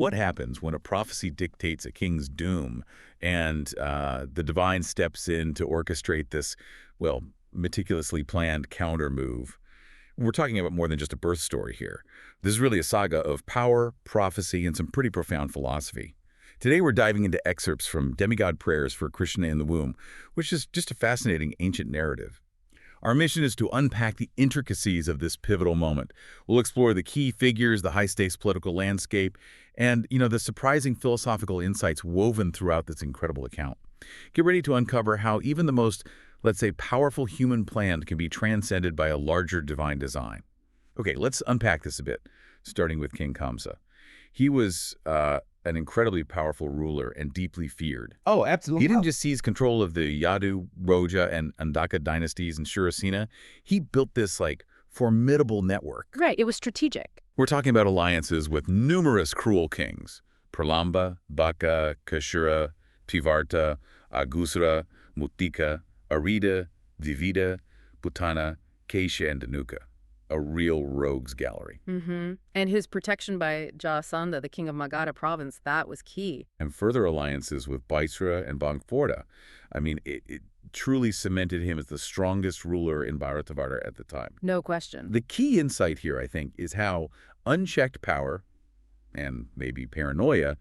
What happens when a prophecy dictates a king's doom and the divine steps in to orchestrate this, well, meticulously planned counter move? We're talking about more than just a birth story here. This is really a saga of power, prophecy, and some pretty profound philosophy. Today we're diving into excerpts from Demigod Prayers for Krishna in the Womb, which is just a fascinating ancient narrative. Our mission is to unpack the intricacies of this pivotal moment. We'll explore the key figures, the high-stakes political landscape, and, the surprising philosophical insights woven throughout this incredible account. Get ready to uncover how even the most, let's say, powerful human plan can be transcended by a larger divine design. Okay, let's unpack this a bit, starting with King Kamsa. He was an incredibly powerful ruler and deeply feared. Oh, He absolutely. didn't just seize control of the Yadu, Roja, and Andaka dynasties in Shurasena. He built this, formidable network. Right, it was strategic. We're talking about alliances with numerous cruel kings: Pralamba, Baka, Kashura, Tivarta, Agusra, Mutika, Arida, Vivida, Bhutana, Kesha, and Danuka. A real rogues gallery. And his protection by Jarasandha, the king of Magadha province, that was key. And further alliances with Baisra and Bangforda. It truly cemented him as the strongest ruler in Bharatavarsha at the time. No question. The key insight here, I think, is how unchecked power, and maybe paranoia,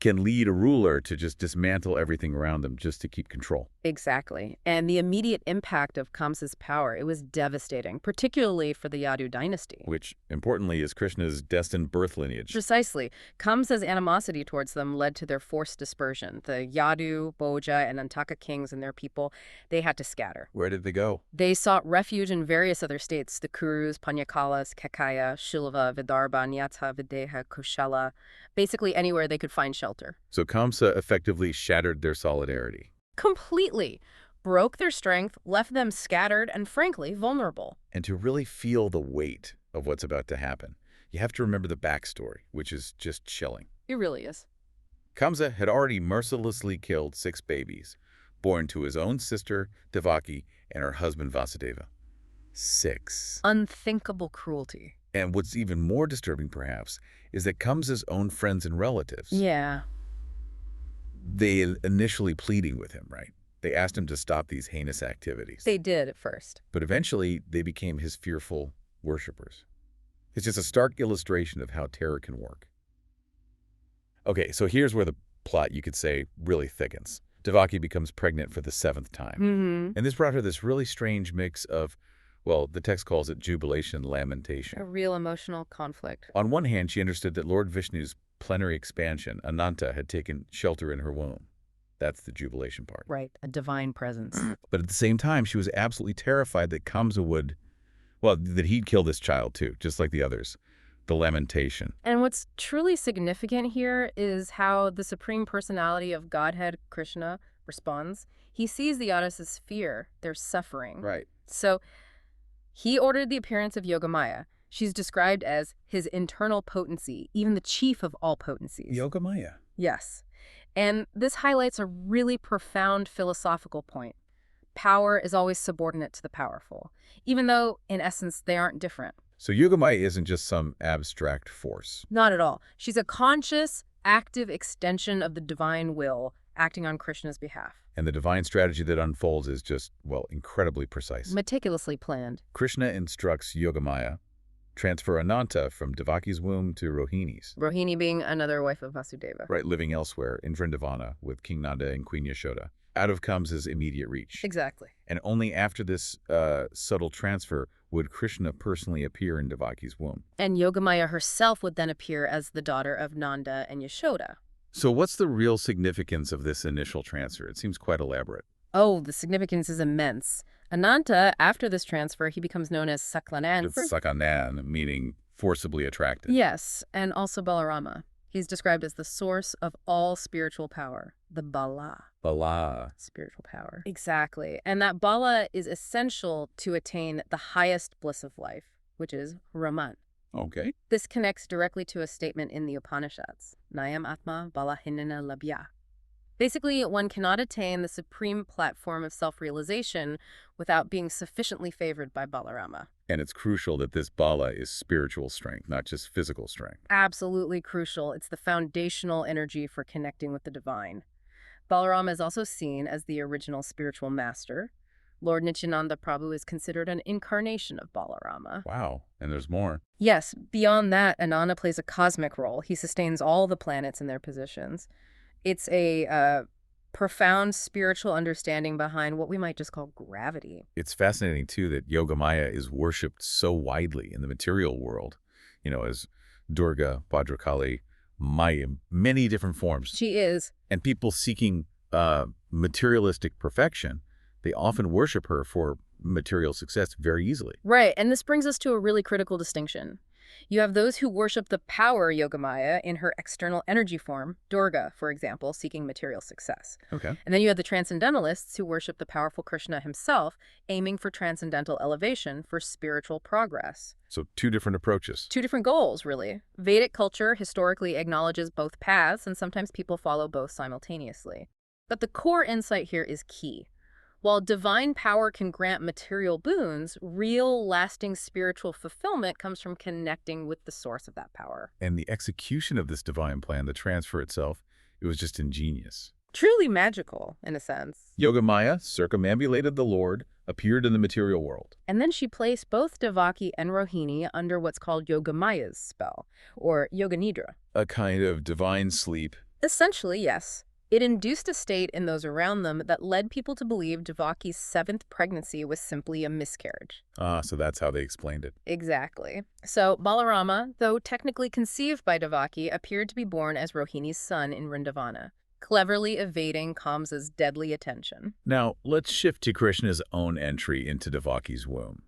can lead a ruler to just dismantle everything around them just to keep control. Exactly. And the immediate impact of Kamsa's power, it was devastating, particularly for the Yadu dynasty. Which, importantly, is Krishna's destined birth lineage. Precisely. Kamsa's animosity towards them led to their forced dispersion. The Yadu, Boja, and Antaka kings and their people, they had to scatter. Where did they go? They sought refuge in various other states: the Kurus, Panyakalas, Kekaya, Shilva, Vidarbha, Nyatha, Videha, Kushala, basically anywhere they could find shelter. So Kamsa effectively shattered their solidarity. Completely. Broke their strength, left them scattered and, frankly, vulnerable. And to really feel the weight of what's about to happen, you have to remember the backstory, which is just chilling. It really is. Kamsa had already mercilessly killed 6 babies, born to his own sister, Devaki, and her husband, Vasudeva. 6. Unthinkable cruelty. And what's even more disturbing, perhaps, is that Kamsa's own friends and relatives, Yeah. they initially pleading with him, right? They asked him to stop these heinous activities. They did at first. But eventually, they became his fearful worshippers. It's just a stark illustration of how terror can work. Okay, so here's where the plot, you could say, really thickens. Devaki becomes pregnant for the 7th time. And this brought her this really strange mix of, well, the text calls it jubilation and lamentation. A real emotional conflict. On one hand, she understood that Lord Vishnu's plenary expansion, Ananta, had taken shelter in her womb. That's the jubilation part. Right, a divine presence. But at the same time, she was absolutely terrified that Kamsa would, well, that he'd kill this child too, just like the others. The lamentation. And what's truly significant here is how the supreme personality of Godhead, Krishna, responds. He sees the Yadas as fear, their suffering. Right. So he ordered the appearance of Yogamaya. She's described as his internal potency, even the chief of all potencies. Yogamaya. Yes. And this highlights a really profound philosophical point. Power is always subordinate to the powerful, even though, in essence, they aren't different. So Yogamaya isn't just some abstract force. Not at all. She's a conscious, active extension of the divine will, acting on Krishna's behalf. And the divine strategy that unfolds is just, well, incredibly precise. Meticulously planned. Krishna instructs Yogamaya, transfer Ananta from Devaki's womb to Rohini's. Rohini being another wife of Vasudeva. Right, living elsewhere in Vrindavana with King Nanda and Queen Yashoda. Out of Kamsa's immediate reach. Exactly. And only after this subtle transfer would Krishna personally appear in Devaki's womb. And Yogamaya herself would then appear as the daughter of Nanda and Yashoda. So what's the real significance of this initial transfer? It seems quite elaborate. Oh, the significance is immense. Ananta, after this transfer, he becomes known as Saklanan. It's Sakanan, meaning forcibly attracted. Yes, and also Balarama. He's described as the source of all spiritual power, the Bala. Bala. Spiritual power. Exactly. And that Bala is essential to attain the highest bliss of life, which is Raman. Okay. This connects directly to a statement in the Upanishads, Nayam Atma Balahinana Labhya. Basically, one cannot attain the supreme platform of self-realization without being sufficiently favored by Balarama. And it's crucial that this bala is spiritual strength, not just physical strength. Absolutely crucial. It's the foundational energy for connecting with the divine. Balarama is also seen as the original spiritual master. Lord Nityananda Prabhu is considered an incarnation of Balarama. Wow. And there's more. Yes, beyond that, Ananda plays a cosmic role. He sustains all the planets in their positions. It's a profound spiritual understanding behind what we might just call gravity. It's fascinating, too, that Yogamaya is worshipped so widely in the material world, as Durga, Bhadrakali, Maya, many different forms. She is. And people seeking materialistic perfection, they often worship her for material success very easily. Right, and this brings us to a really critical distinction. You have those who worship the power Yogamaya in her external energy form, Durga, for example, seeking material success. Okay. And then you have the transcendentalists who worship the powerful Krishna himself, aiming for transcendental elevation for spiritual progress. So two different approaches. Two different goals, really. Vedic culture historically acknowledges both paths, and sometimes people follow both simultaneously. But the core insight here is key. While divine power can grant material boons, real, lasting spiritual fulfillment comes from connecting with the source of that power. And the execution of this divine plan, the transfer itself, it was just ingenious. Truly magical, in a sense. Yogamaya circumambulated the Lord, appeared in the material world. And then she placed both Devaki and Rohini under what's called Yogamaya's spell, or Yoga Nidra. A kind of divine sleep. Essentially, yes. It induced a state in those around them that led people to believe Devaki's 7th pregnancy was simply a miscarriage. Ah, so that's how they explained it. Exactly. So Balarama, though technically conceived by Devaki, appeared to be born as Rohini's son in Vrindavana, cleverly evading Kamsa's deadly attention. Now, let's shift to Krishna's own entry into Devaki's womb.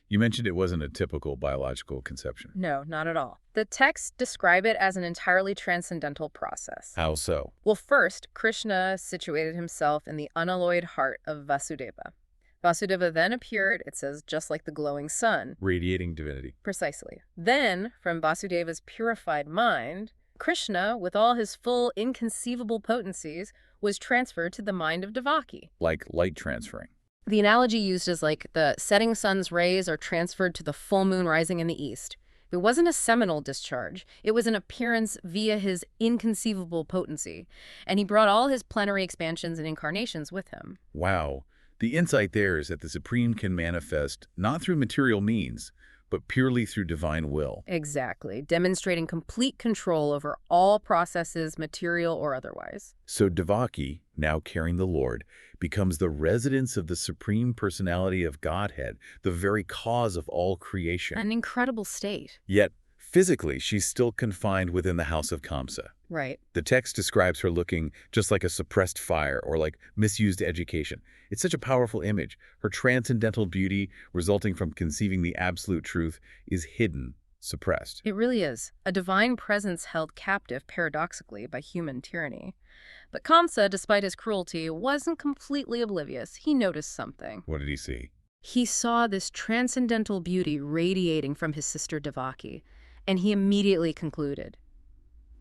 You mentioned it wasn't a typical biological conception. No, not at all. The texts describe it as an entirely transcendental process. How so? Well, first, Krishna situated himself in the unalloyed heart of Vasudeva. Vasudeva then appeared, it says, just like the glowing sun. Radiating divinity. Precisely. Then, from Vasudeva's purified mind, Krishna, with all his full inconceivable potencies, was transferred to the mind of Devaki. Like light transferring. The analogy used is like the setting sun's rays are transferred to the full moon rising in the east. It wasn't a seminal discharge. It was an appearance via his inconceivable potency. And he brought all his plenary expansions and incarnations with him. Wow. The insight there is that the Supreme can manifest not through material means, but purely through divine will. Exactly, demonstrating complete control over all processes, material or otherwise. So Devaki, now carrying the Lord, becomes the residence of the Supreme Personality of Godhead, the very cause of all creation. An incredible state. Yet, physically, she's still confined within the house of Kamsa. Right. The text describes her looking just like a suppressed fire or like misused education. It's such a powerful image. Her transcendental beauty, resulting from conceiving the absolute truth, is hidden, suppressed. It really is. A divine presence held captive, paradoxically, by human tyranny. But Kamsa, despite his cruelty, wasn't completely oblivious. He noticed something. What did he see? He saw this transcendental beauty radiating from his sister Devaki, and he immediately concluded.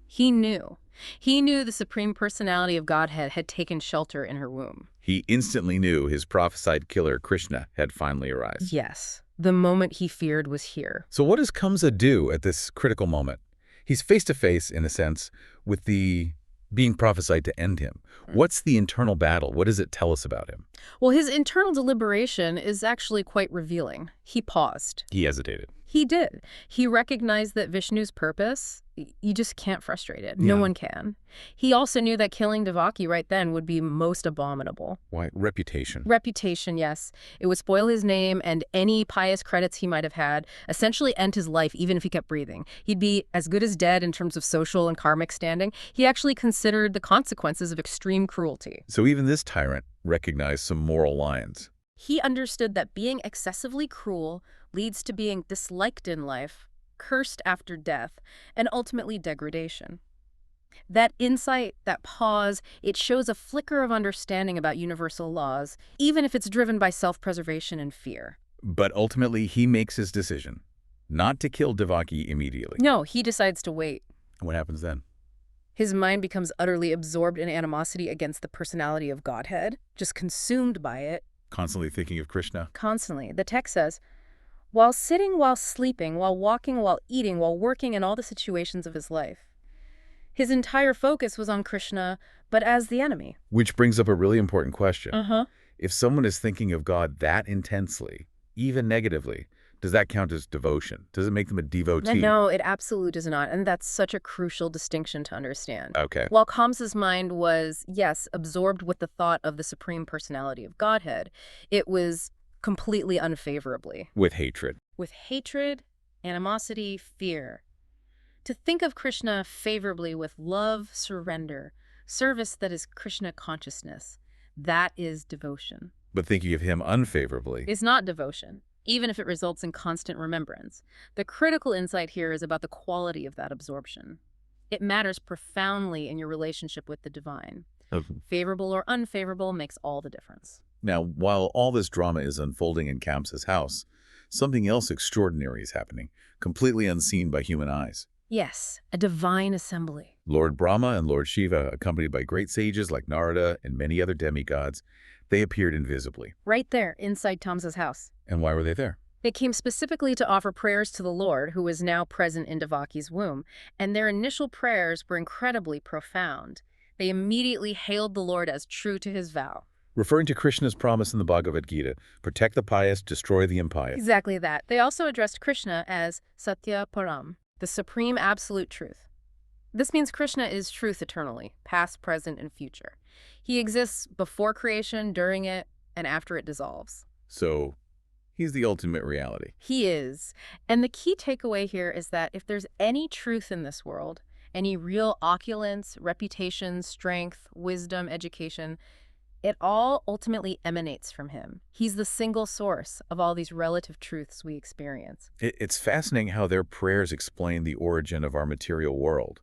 He knew. He knew the Supreme Personality of Godhead had taken shelter in her womb. He instantly knew his prophesied killer, Krishna, had finally arrived. Yes. The moment he feared was here. So what does Kamsa do at this critical moment? He's face-to-face, in a sense, with the being prophesied to end him. What's the internal battle? What does it tell us about him? Well, his internal deliberation is actually quite revealing. He paused. He hesitated. He did. He recognized that Vishnu's purpose, you just can't frustrate it. No one can. He also knew that killing Devaki right then would be most abominable. Why? Reputation. Reputation, yes. It would spoil his name and any pious credits he might have had, essentially end his life even if he kept breathing. He'd be as good as dead in terms of social and karmic standing. He actually considered the consequences of extreme cruelty. So even this tyrant recognized some moral lines. He understood that being excessively cruel leads to being disliked in life, cursed after death, and ultimately degradation. That insight, that pause, it shows a flicker of understanding about universal laws, even if it's driven by self-preservation and fear. But ultimately, he makes his decision not to kill Devaki immediately. No, he decides to wait. What happens then? His mind becomes utterly absorbed in animosity against the personality of Godhead, just consumed by it, Constantly thinking of Krishna. constantly. The text says, while sitting, while sleeping, while walking, while eating, while working in all the situations of his life. His entire focus was on Krishna, but as the enemy. Which brings up a really important question. Uh-huh. If someone is thinking of God that intensely, even negatively, does that count as devotion? Does it make them a devotee? No, it absolutely does not, and that's such a crucial distinction to understand. Okay. While Kamsa's mind was, yes, absorbed with the thought of the Supreme Personality of Godhead, it was completely unfavorably. With hatred. With hatred, animosity, fear. To think of Krishna favorably with love, surrender, service that is Krishna consciousness, that is devotion. But thinking of him unfavorably. Is not devotion, even if it results in constant remembrance. The critical insight here is about the quality of that absorption. It matters profoundly in your relationship with the divine. Favorable or unfavorable makes all the difference. Now, while all this drama is unfolding in Kamsa's house, something else extraordinary is happening, completely unseen by human eyes. Yes, a divine assembly. Lord Brahma and Lord Shiva, accompanied by great sages like Narada and many other demigods, they appeared invisibly. Right there, inside Kamsa's house. And why were they there? They came specifically to offer prayers to the Lord, who is now present in Devaki's womb, and their initial prayers were incredibly profound. They immediately hailed the Lord as true to his vow. Referring to Krishna's promise in the Bhagavad Gita, protect the pious, destroy the impious. Exactly that. They also addressed Krishna as Satya Param, the supreme absolute truth. This means Krishna is truth eternally, past, present, and future. He exists before creation, during it, and after it dissolves. So, he's the ultimate reality. He is. And the key takeaway here is that if there's any truth in this world, any real opulence, reputation, strength, wisdom, education, it all ultimately emanates from him. He's the single source of all these relative truths we experience. It's fascinating how their prayers explain the origin of our material world.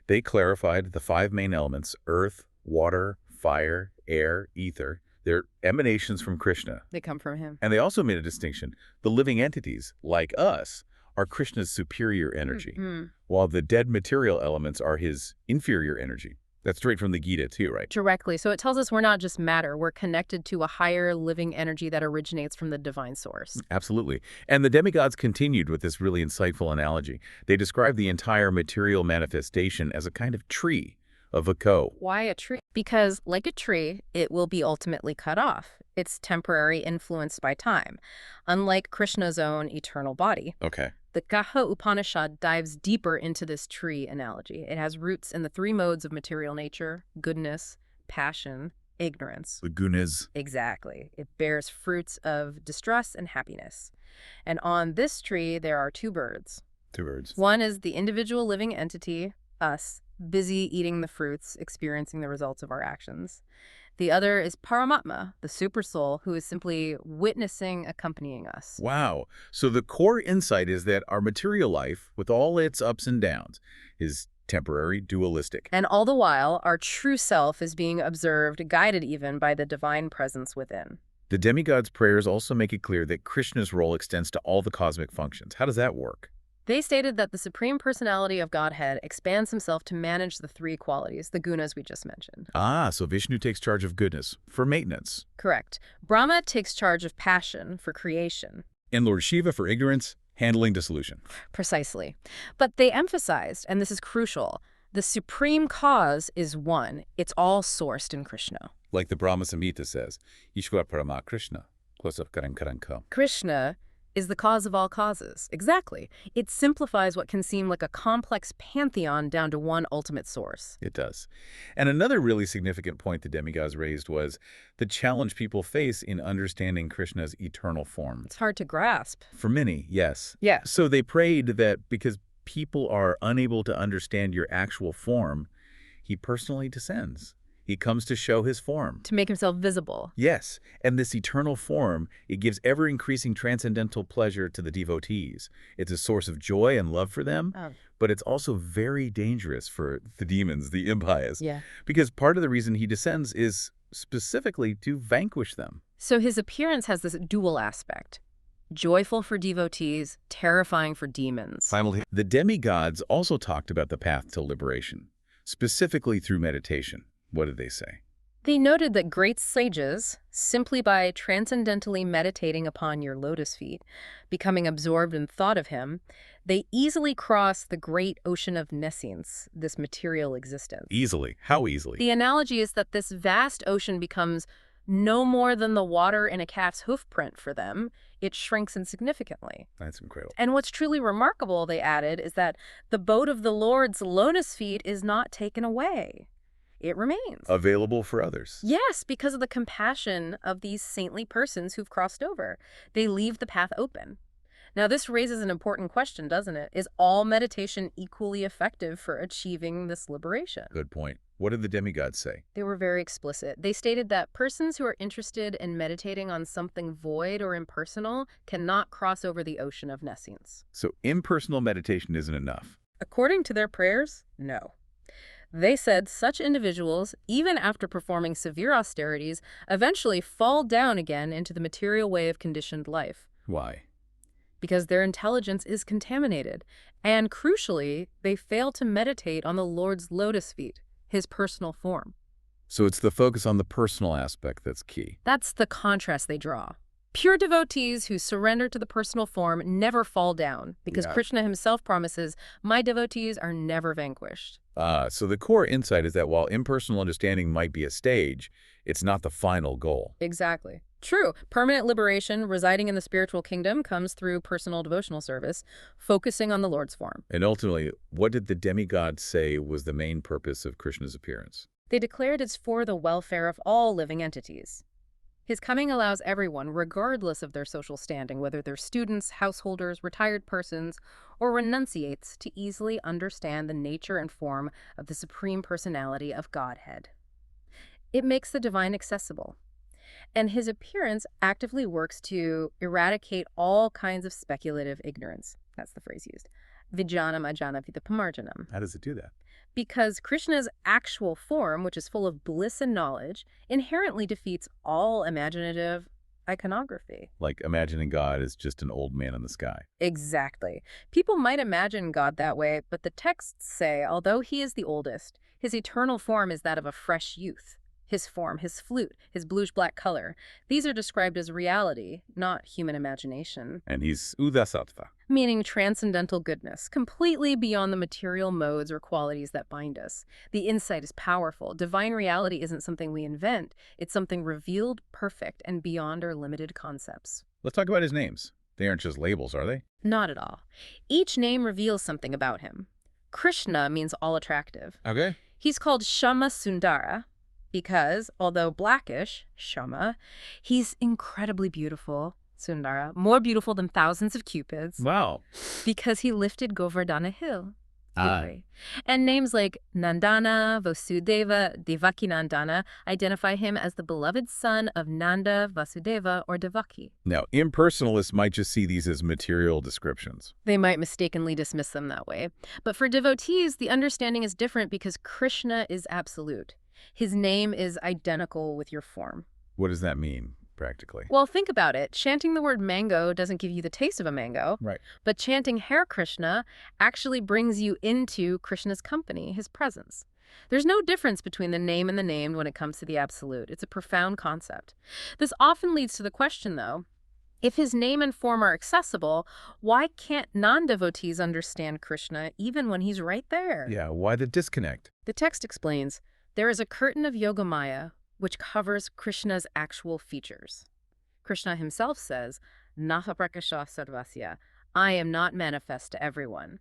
They clarified the 5 main elements: earth, water, fire, air, ether. They're emanations from Krishna. They come from him. And they also made a distinction. The living entities, like us, are Krishna's superior energy, while the dead material elements are his inferior energy. That's straight from the Gita too, right? Directly. So it tells us we're not just matter. We're connected to a higher living energy that originates from the divine source. Absolutely. And the demigods continued with this really insightful analogy. They described the entire material manifestation as a kind of tree, a vako. Why a tree? Because, like a tree, it will be ultimately cut off. It's temporary, influenced by time, unlike Krishna's own eternal body. Okay. The Kaha Upanishad dives deeper into this tree analogy. It has roots in the 3 modes of material nature: goodness, passion, ignorance. The gunas. Exactly. It bears fruits of distress and happiness. And on this tree, there are 2 birds. 2 birds. One is the individual living entity, us, busy eating the fruits, experiencing the results of our actions. The other is Paramatma, the supersoul, who is simply witnessing, accompanying us. Wow. So the core insight is that our material life, with all its ups and downs, is temporary, dualistic. And all the while, our true self is being observed, guided even by the divine presence within. The demigods' prayers also make it clear that Krishna's role extends to all the cosmic functions. How does that work? They stated that the Supreme Personality of Godhead expands himself to manage the 3 qualities, the gunas we just mentioned. Ah, so Vishnu takes charge of goodness, for maintenance. Correct. Brahma takes charge of passion, for creation. And Lord Shiva for ignorance, handling dissolution. Precisely. But they emphasized, and this is crucial, the supreme cause is one. It's all sourced in Krishna. Like the Brahma Samhita says, Ishvara Parama Krishna, close up Karankaranko. Krishna is the cause of all causes. Exactly. It simplifies what can seem like a complex pantheon down to one ultimate source. It does. And another really significant point the demigods raised was the challenge people face in understanding Krishna's eternal form. It's hard to grasp. For many, yes. Yeah. So they prayed that because people are unable to understand your actual form, he personally descends. He comes to show his form. To make himself visible. Yes, and this eternal form, it gives ever-increasing transcendental pleasure to the devotees. It's a source of joy and love for them, but it's also very dangerous for the demons, the impious. Yeah. Because part of the reason he descends is specifically to vanquish them. So his appearance has this dual aspect. Joyful for devotees, terrifying for demons. The demigods also talked about the path to liberation. specifically through meditation. What did they say? They noted that great sages, simply by transcendentally meditating upon your lotus feet, becoming absorbed in thought of him, they easily cross the great ocean of nescience, this material existence. Easily. How easily? The analogy is that this vast ocean becomes no more than the water in a calf's hoof print for them. It shrinks insignificantly. That's incredible. And what's truly remarkable, they added, is that the boat of the Lord's lotus feet is not taken away. It remains. Available for others. Yes, because of the compassion of these saintly persons who've crossed over. They leave the path open. Now, this raises an important question, doesn't it? Is all meditation equally effective for achieving this liberation? Good point. What did the demigods say? They were very explicit. They stated that persons who are interested in meditating on something void or impersonal cannot cross over the ocean of nescience. So impersonal meditation isn't enough. According to their prayers, no. They said such individuals, even after performing severe austerities, eventually fall down again into the material way of conditioned life. Why? Because their intelligence is contaminated. And crucially, they fail to meditate on the Lord's lotus feet, his personal form. So it's the focus on the personal aspect that's key. That's the contrast they draw. Pure devotees who surrender to the personal form never fall down, because Krishna himself promises, my devotees are never vanquished. So the core insight is that while impersonal understanding might be a stage, it's not the final goal. Exactly. True. Permanent liberation residing in the spiritual kingdom comes through personal devotional service, focusing on the Lord's form. And ultimately, what did the demigods say was the main purpose of Krishna's appearance? They declared it's for the welfare of all living entities. His coming allows everyone, regardless of their social standing, whether they're students, householders, retired persons, or renunciates, to easily understand the nature and form of the Supreme Personality of Godhead. It makes the divine accessible. And his appearance actively works to eradicate all kinds of speculative ignorance. That's the phrase used. Vijnanam ajnana vidapamarjanam. How does it do that? Because Krishna's actual form, which is full of bliss and knowledge, inherently defeats all imaginative iconography. Like imagining God as just an old man in the sky. Exactly. People might imagine God that way, but the texts say, although he is the oldest, his eternal form is that of a fresh youth. His form, his flute, his bluish-black color, these are described as reality, not human imagination. And he's Udasattva. Meaning transcendental goodness, completely beyond the material modes or qualities that bind us. The insight is powerful. Divine reality isn't something we invent. It's something revealed, perfect, and beyond our limited concepts. Let's talk about his names. They aren't just labels, are they? Not at all. Each name reveals something about him. Krishna means all attractive. Okay. He's called Shama Sundara because, although blackish, Shama, he's incredibly beautiful. Sundara, more beautiful than thousands of cupids. Wow. Because he lifted Govardhana hill. And names like Nandana, Vasudeva, Devakinandana identify him as the beloved son of Nanda, Vasudeva, or Devaki. Now, impersonalists might just see these as material descriptions. They might mistakenly dismiss them that way. But for devotees, the understanding is different because Krishna is absolute. His name is identical with your form. What does that mean, practically? Well, think about it. Chanting the word mango doesn't give you the taste of a mango. Right. But chanting Hare Krishna actually brings you into Krishna's company, his presence. There's no difference between the name and the named when it comes to the absolute. It's a profound concept. This often leads to the question, though, if his name and form are accessible, why can't non-devotees understand Krishna even when he's right there? Yeah, why the disconnect? The text explains, there is a curtain of Yogamaya which covers Krishna's actual features. Krishna himself says, Natha prakasha sarvasya, I am not manifest to everyone.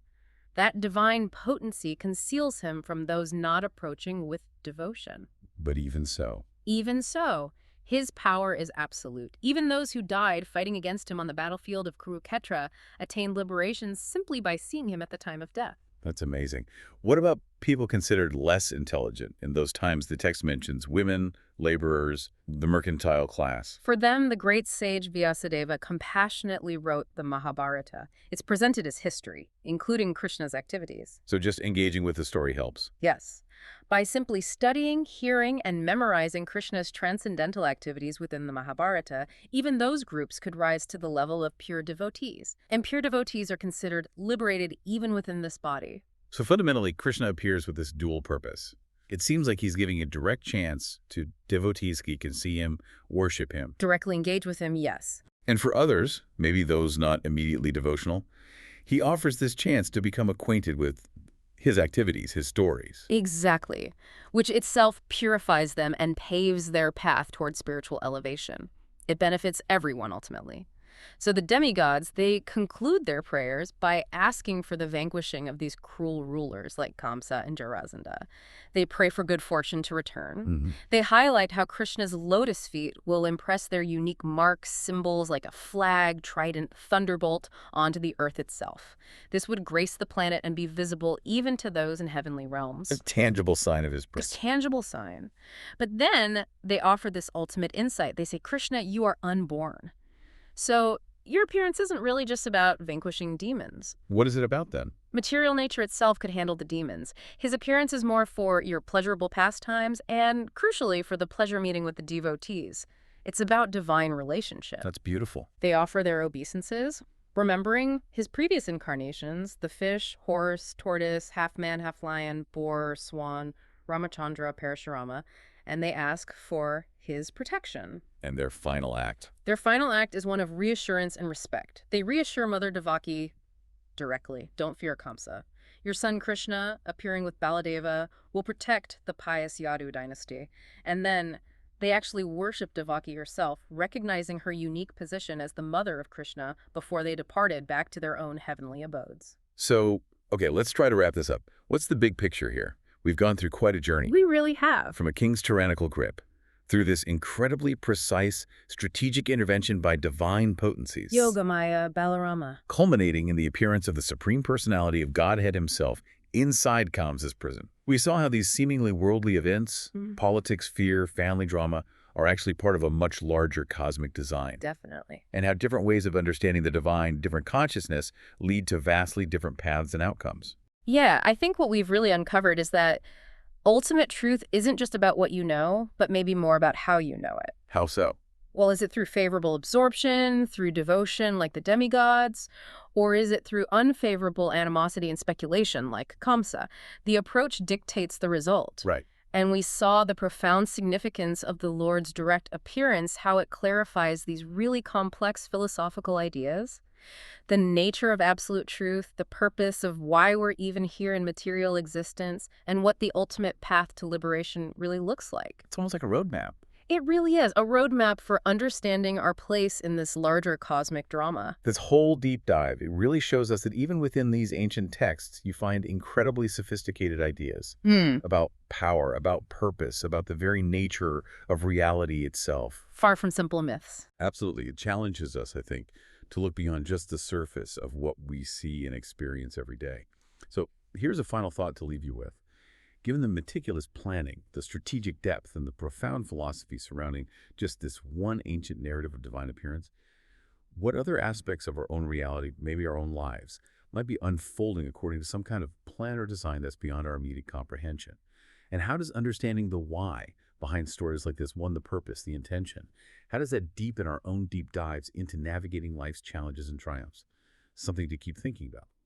That divine potency conceals him from those not approaching with devotion. But even so. Even so, his power is absolute. Even those who died fighting against him on the battlefield of Kurukshetra attained liberation simply by seeing him at the time of death. That's amazing. What about people considered less intelligent? In those times, the text mentions women, laborers, the mercantile class. For them, the great sage Vyasadeva compassionately wrote the Mahabharata. It's presented as history, including Krishna's activities. So just engaging with the story helps. Yes. By simply studying, hearing, and memorizing Krishna's transcendental activities within the Mahabharata, even those groups could rise to the level of pure devotees. And pure devotees are considered liberated even within this body. So fundamentally, Krishna appears with this dual purpose. It seems like he's giving a direct chance to devotees who can see him, worship him. Directly engage with him, yes. And for others, maybe those not immediately devotional, he offers this chance to become acquainted with his activities, his stories. Exactly, which itself purifies them and paves their path toward spiritual elevation. It benefits everyone ultimately. So the demigods, they conclude their prayers by asking for the vanquishing of these cruel rulers like Kamsa and Jarasandha. They pray for good fortune to return. They highlight how Krishna's lotus feet will impress their unique marks, symbols like a flag, trident, thunderbolt onto the earth itself. This would grace the planet and be visible even to those in heavenly realms. A tangible sign of his A presence. tangible sign. But then they offer this ultimate insight. They say, Krishna, you are unborn. So your appearance isn't really just about vanquishing demons. What is it about then? Material nature itself could handle the demons. His appearance is more for your pleasurable pastimes and, crucially, for the pleasure meeting with the devotees. It's about divine relationship. That's beautiful. They offer their obeisances, remembering his previous incarnations, the fish, horse, tortoise, half man, half lion, boar, swan, Ramachandra, Parashurama, and they ask for his protection. And their final act. Their final act is one of reassurance and respect. They reassure Mother Devaki directly, don't fear Kamsa. Your son Krishna, appearing with Baladeva, will protect the pious Yadu dynasty. And then they actually worship Devaki herself, recognizing her unique position as the mother of Krishna before they departed back to their own heavenly abodes. So, okay, let's try to wrap this up. What's the big picture here? We've gone through quite a journey. We really have. From a king's tyrannical grip, through this incredibly precise, strategic intervention by divine potencies. Yogamaya, Balarama. Culminating in the appearance of the Supreme Personality of Godhead himself inside Kamsa's prison. We saw how these seemingly worldly events, politics, fear, family drama, are actually part of a much larger cosmic design. Definitely. And how different ways of understanding the divine, different consciousness, lead to vastly different paths and outcomes. Yeah, I think what we've really uncovered is that ultimate truth isn't just about what you know, but maybe more about how you know it. How so? Well, is it through favorable absorption, through devotion like the demigods, or is it through unfavorable animosity and speculation like Kamsa? The approach dictates the result. Right. And we saw the profound significance of the Lord's direct appearance, how it clarifies these really complex philosophical ideas. The nature of absolute truth, the purpose of why we're even here in material existence, and what the ultimate path to liberation really looks like. It's almost like a roadmap. It really is a roadmap for understanding our place in this larger cosmic drama. This whole deep dive, it really shows us that even within these ancient texts, you find incredibly sophisticated ideas about power, about purpose, about the very nature of reality itself. Far from simple myths. Absolutely. It challenges us, I think, to look beyond just the surface of what we see and experience every day. So here's a final thought to leave you with. Given the meticulous planning, the strategic depth, and the profound philosophy surrounding just this one ancient narrative of divine appearance, what other aspects of our own reality, maybe our own lives, might be unfolding according to some kind of plan or design that's beyond our immediate comprehension? And how does understanding the why behind stories like this, one, the purpose, the intention, how does that deepen our own deep dives into navigating life's challenges and triumphs? Something to keep thinking about.